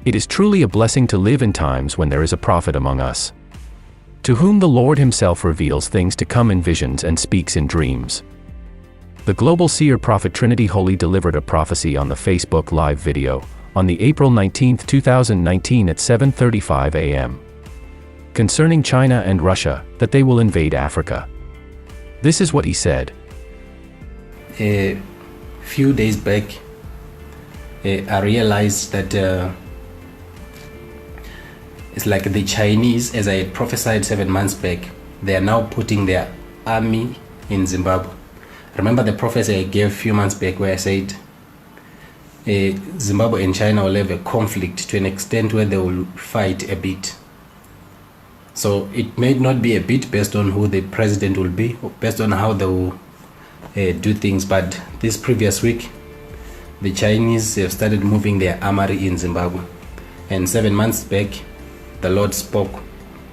It is truly a blessing to live in times when there is a prophet among us, to whom the Lord himself reveals things to come in visions and speaks in dreams. The global seer prophet Trinity Holy delivered a prophecy on the Facebook Live video on the April 19, 2019 at 7:35 a.m. concerning China and Russia, that they will invade Africa. This is what he said. A few days back, I realized that it's like the Chinese, as I prophesied 7 months back, they are now putting their army in Zimbabwe. Remember the prophecy I gave a few months back where I said Zimbabwe and China will have a conflict to an extent where they will fight a bit. So it may not be a bit based on who the president will be, or based on how they will do things, but this previous week, the Chinese have started moving their armory in Zimbabwe. And 7 months back, the Lord spoke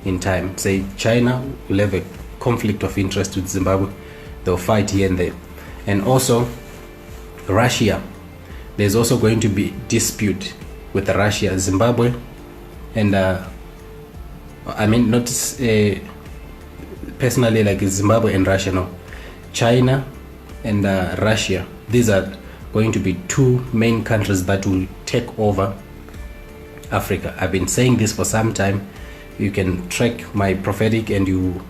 in time, say China will have a conflict of interest with Zimbabwe. They'll fight here and there. And also Russia, there's also going to be dispute with Russia, Zimbabwe, and I mean not personally like Zimbabwe and Russia, no, China and Russia. These are going to be two main countries that will take over Africa. I've been saying this for some time. You can track my prophetic and you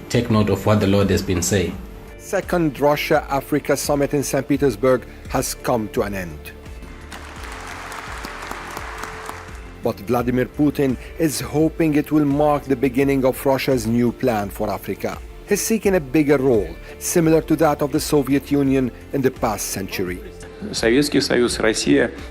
take note of what the Lord has been saying. Second Russia-Africa summit in St. Petersburg has come to an end. But Vladimir Putin is hoping it will mark the beginning of Russia's new plan for Africa. He's seeking a bigger role, similar to that of the Soviet Union in the past century.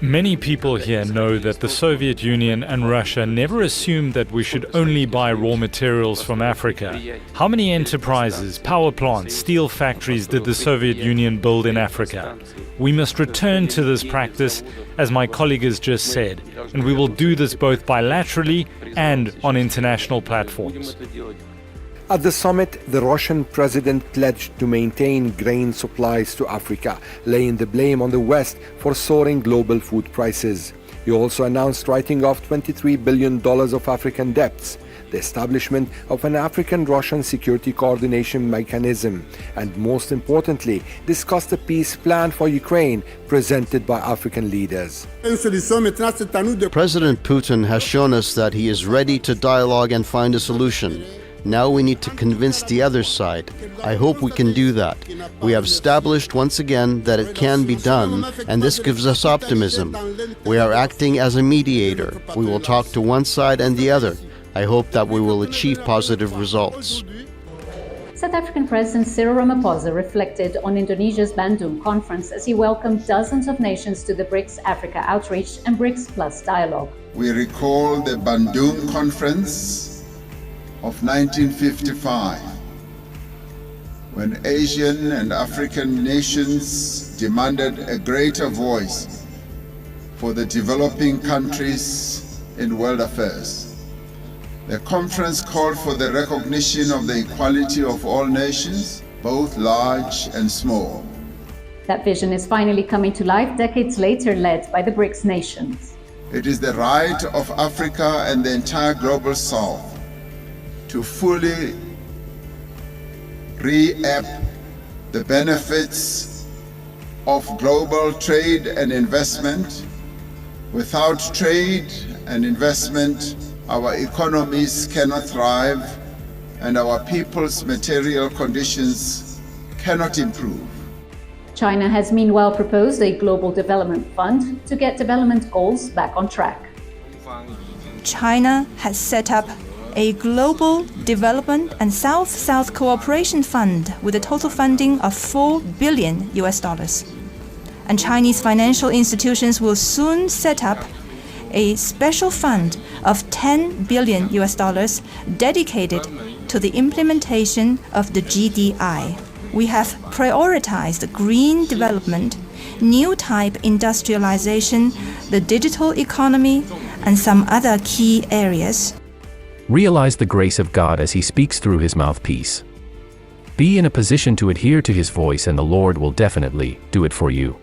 Many people here know that the Soviet Union and Russia never assumed that we should only buy raw materials from Africa. How many enterprises, power plants, steel factories did the Soviet Union build in Africa? We must return to this practice, as my colleague has just said, and we will do this both bilaterally and on international platforms. At the summit, the Russian president pledged to maintain grain supplies to Africa, laying the blame on the West for soaring global food prices. He also announced writing off $23 billion of African debts, the establishment of an African-Russian security coordination mechanism, and most importantly, discussed a peace plan for Ukraine presented by African leaders. President Putin has shown us that he is ready to dialogue and find a solution. Now we need to convince the other side. I hope we can do that. We have established once again that it can be done, and this gives us optimism. We are acting as a mediator. We will talk to one side and the other. I hope that we will achieve positive results. South African President Cyril Ramaphosa reflected on Indonesia's Bandung conference as he welcomed dozens of nations to the BRICS Africa Outreach and BRICS Plus dialogue. We recall the Bandung conference of 1955, when Asian and African nations demanded a greater voice for the developing countries in world affairs. The conference called for the recognition of the equality of all nations, both large and small. That vision is finally coming to life decades later, led by the BRICS nations. It is the right of Africa and the entire global South to fully reap the benefits of global trade and investment. Without trade and investment, our economies cannot thrive and our people's material conditions cannot improve. China has meanwhile proposed a global development fund to get development goals back on track. China has set up a global development and South-South cooperation fund with a total funding of $4 billion. And Chinese financial institutions will soon set up a special fund of $10 billion dedicated to the implementation of the GDI. We have prioritized green development, new type industrialization, the digital economy, and some other key areas. Realize the grace of God as He speaks through His mouthpiece. Be in a position to adhere to His voice, and the Lord will definitely do it for you.